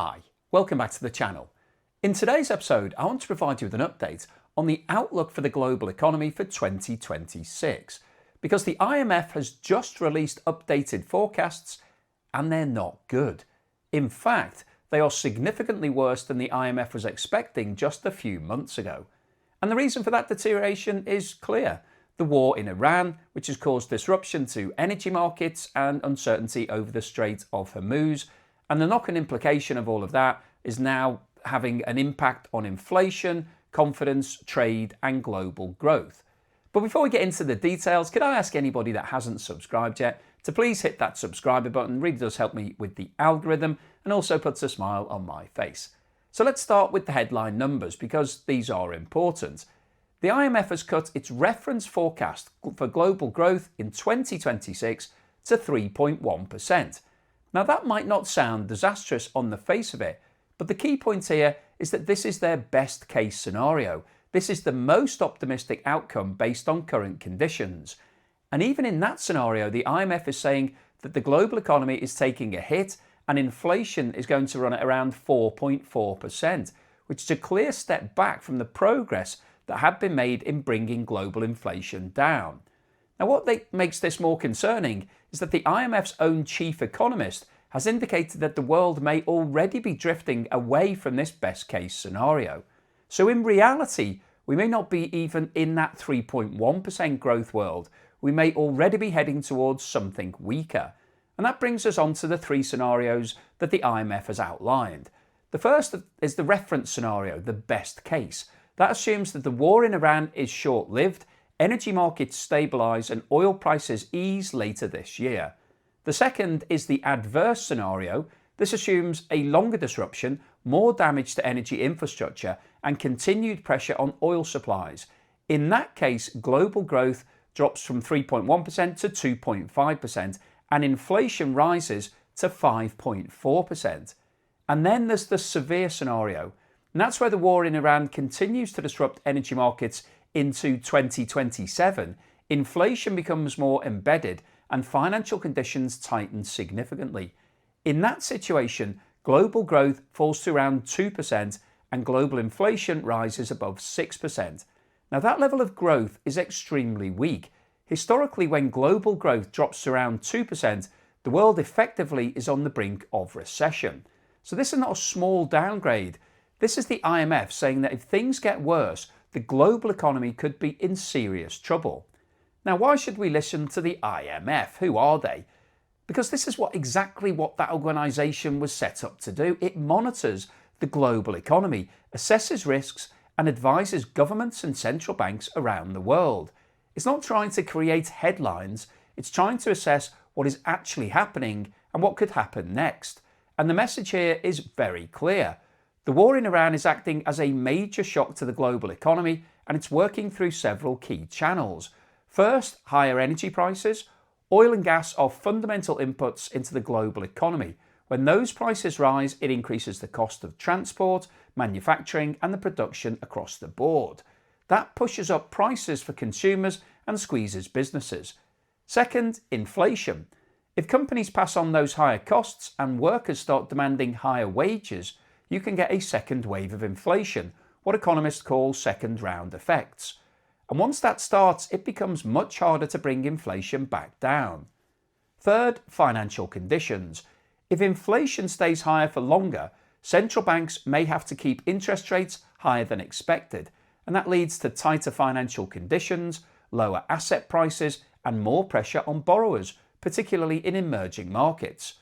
Hi, welcome back to the channel. In today's episode, I want to provide you with an update on the outlook for the global economy for 2026, because the IMF has just released updated forecasts and they're not good. In fact, they are significantly worse than the IMF was expecting just a few months ago. And the reason for that deterioration is clear. The war in Iran, which has caused disruption to energy markets and uncertainty over the Strait of Hormuz, and the knock-on implication of all of that is now having an impact on inflation, confidence, trade and global growth. But before we get into the details, could I ask anybody that hasn't subscribed yet to please hit that subscribe button? It really does help me with the algorithm and also puts a smile on my face. So let's start with the headline numbers because these are important. The IMF has cut its reference forecast for global growth in 2026 to 3.1%. Now that might not sound disastrous on the face of it, but the key point here is that this is their best case scenario. This is the most optimistic outcome based on current conditions. And even in that scenario, the IMF is saying that the global economy is taking a hit and inflation is going to run at around 4.4%, which is a clear step back from the progress that had been made in bringing global inflation down. Now, what makes this more concerning is that the IMF's own chief economist has indicated that the world may already be drifting away from this best case scenario. So in reality, we may not be even in that 3.1% growth world. We may already be heading towards something weaker. And that brings us on to the three scenarios that the IMF has outlined. The first is the reference scenario, the best case. That assumes that the war in Iran is short-lived, energy markets stabilise and oil prices ease later this year. The second is the adverse scenario. This assumes a longer disruption, more damage to energy infrastructure and continued pressure on oil supplies. In that case, global growth drops from 3.1% to 2.5% and inflation rises to 5.4%. And then there's the severe scenario. And that's where the war in Iran continues to disrupt energy markets into 2027, inflation becomes more embedded and financial conditions tighten significantly. In that situation, global growth falls to around 2% and global inflation rises above 6%. Now that level of growth is extremely weak. Historically, when global growth drops to around 2%, the world effectively is on the brink of recession. So this is not a small downgrade. This is the IMF saying that if things get worse, the global economy could be in serious trouble. Now, why should we listen to the IMF? Who are they? Because this is exactly what that organisation was set up to do. It monitors the global economy, assesses risks and advises governments and central banks around the world. It's not trying to create headlines, it's trying to assess what is actually happening and what could happen next. And the message here is very clear. The war in Iran is acting as a major shock to the global economy and it's working through several key channels. First, higher energy prices. Oil and gas are fundamental inputs into the global economy. When those prices rise, it increases the cost of transport, manufacturing and the production across the board. That pushes up prices for consumers and squeezes businesses. Second, inflation. If companies pass on those higher costs and workers start demanding higher wages, you can get a second wave of inflation, what economists call second round effects. And once that starts, it becomes much harder to bring inflation back down. Third, financial conditions. If inflation stays higher for longer, central banks may have to keep interest rates higher than expected, and that leads to tighter financial conditions, lower asset prices, and more pressure on borrowers, particularly in emerging markets.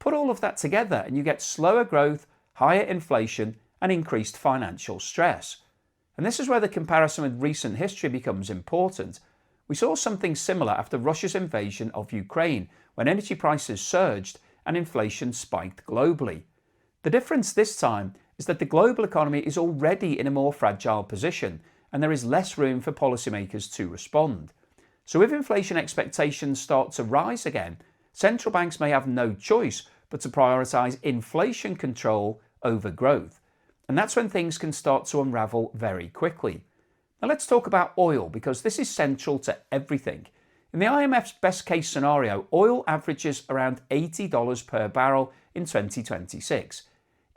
Put all of that together and you get slower growth, higher inflation and increased financial stress. And this is where the comparison with recent history becomes important. We saw something similar after Russia's invasion of Ukraine, when energy prices surged and inflation spiked globally. The difference this time is that the global economy is already in a more fragile position and there is less room for policymakers to respond. So if inflation expectations start to rise again, central banks may have no choice but to prioritise inflation control over growth. And that's when things can start to unravel very quickly. Now let's talk about oil because this is central to everything. In the IMF's best case scenario, oil averages around $80 per barrel in 2026.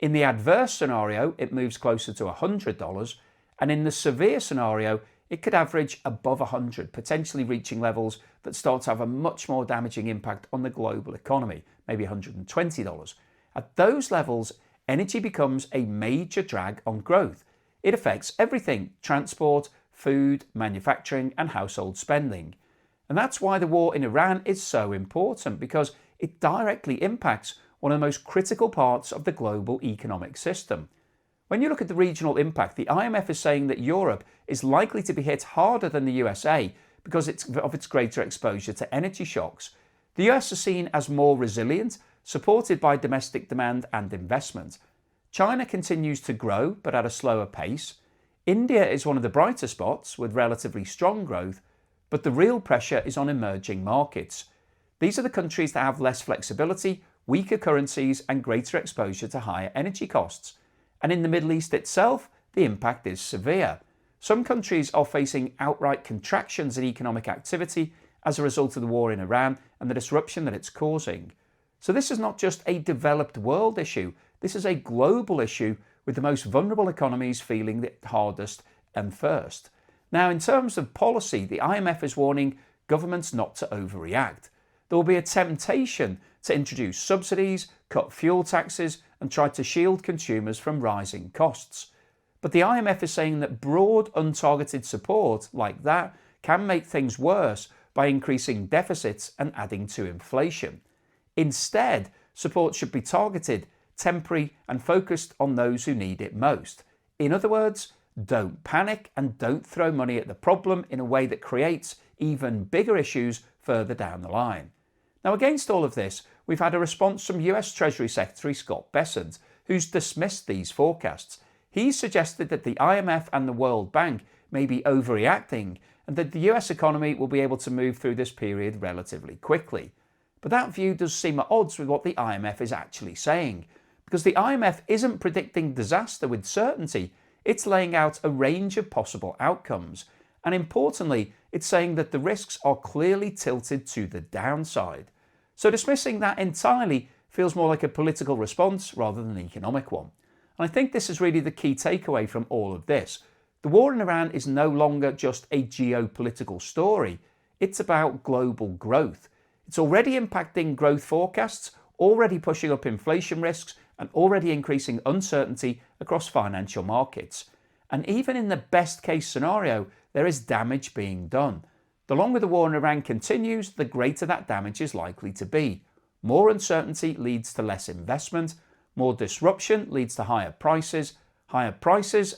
In the adverse scenario, it moves closer to $100, and in the severe scenario, it could average above 100, potentially reaching levels that start to have a much more damaging impact on the global economy, maybe $120. At those levels, energy becomes a major drag on growth. It affects everything: transport, food, manufacturing, and household spending. And that's why the war in Iran is so important, because it directly impacts one of the most critical parts of the global economic system. When you look at the regional impact, the IMF is saying that Europe is likely to be hit harder than the USA because of its greater exposure to energy shocks. The US is seen as more resilient, supported by domestic demand and investment. China continues to grow, but at a slower pace. India is one of the brighter spots with relatively strong growth, but the real pressure is on emerging markets. These are the countries that have less flexibility, weaker currencies, and greater exposure to higher energy costs. And in the Middle East itself, the impact is severe. Some countries are facing outright contractions in economic activity as a result of the war in Iran and the disruption that it's causing. So this is not just a developed world issue, this is a global issue with the most vulnerable economies feeling it hardest and first. Now, in terms of policy, the IMF is warning governments not to overreact. There will be a temptation to introduce subsidies, cut fuel taxes, and try to shield consumers from rising costs. But the IMF is saying that broad, untargeted support like that can make things worse by increasing deficits and adding to inflation. Instead, support should be targeted, temporary, and focused on those who need it most. In other words, don't panic and don't throw money at the problem in a way that creates even bigger issues further down the line. Now, against all of this, we've had a response from US Treasury Secretary Scott Bessent, who's dismissed these forecasts. He's suggested that the IMF and the World Bank may be overreacting and that the US economy will be able to move through this period relatively quickly. But that view does seem at odds with what the IMF is actually saying, because the IMF isn't predicting disaster with certainty, it's laying out a range of possible outcomes. And importantly, it's saying that the risks are clearly tilted to the downside. So dismissing that entirely feels more like a political response rather than an economic one. And I think this is really the key takeaway from all of this. The war in Iran is no longer just a geopolitical story. It's about global growth. It's already impacting growth forecasts, already pushing up inflation risks, and already increasing uncertainty across financial markets. And even in the best case scenario, there is damage being done. The longer the war in Iran continues, the greater that damage is likely to be. More uncertainty leads to less investment, more disruption leads to higher prices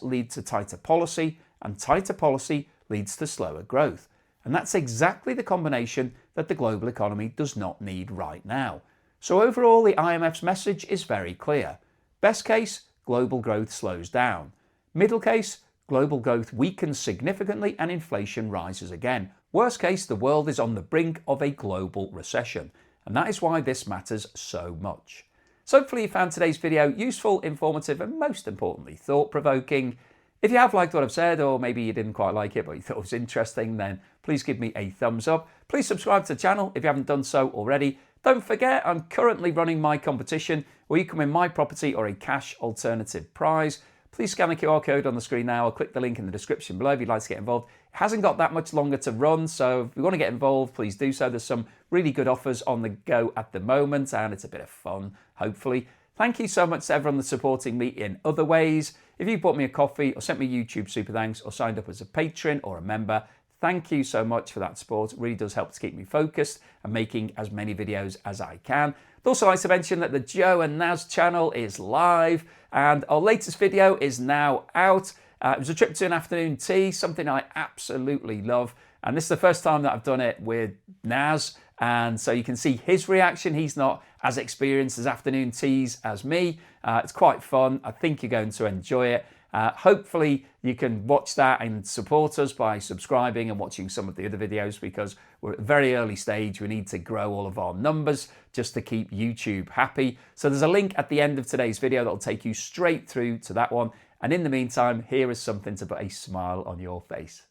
lead to tighter policy, and tighter policy leads to slower growth. And that's exactly the combination that the global economy does not need right now. So overall, the IMF's message is very clear. Best case, global growth slows down. Middle case, global growth weakens significantly and inflation rises again. Worst case, the world is on the brink of a global recession. And that is why this matters so much. So hopefully you found today's video useful, informative, and most importantly, thought-provoking. If you have liked what I've said, or maybe you didn't quite like it, but you thought it was interesting, then please give me a thumbs up. Please subscribe to the channel if you haven't done so already. Don't forget, I'm currently running my competition where you can win my property or a cash alternative prize. Please scan the QR code on the screen now or click the link in the description below if you'd like to get involved. It hasn't got that much longer to run, so if you want to get involved, please do so. There's some really good offers on the go at the moment, and it's a bit of fun, hopefully. Thank you so much to everyone that's supporting me in other ways. If you bought me a coffee or sent me YouTube super thanks or signed up as a patron or a member, thank you so much for that support. It really does help to keep me focused and making as many videos as I can. I'd also like to mention that the Joe and Naz channel is live and our latest video is now out. It was a trip to an afternoon tea, something I absolutely love. And this is the first time that I've done it with Naz. And so you can see his reaction. He's not as experienced as afternoon teas as me. It's quite fun. I think you're going to enjoy it. Hopefully you can watch that and support us by subscribing and watching some of the other videos, because we're at a very early stage. We need to grow all of our numbers just to keep YouTube happy. So there's a link at the end of today's video that'll take you straight through to that one. And in the meantime, here is something to put a smile on your face.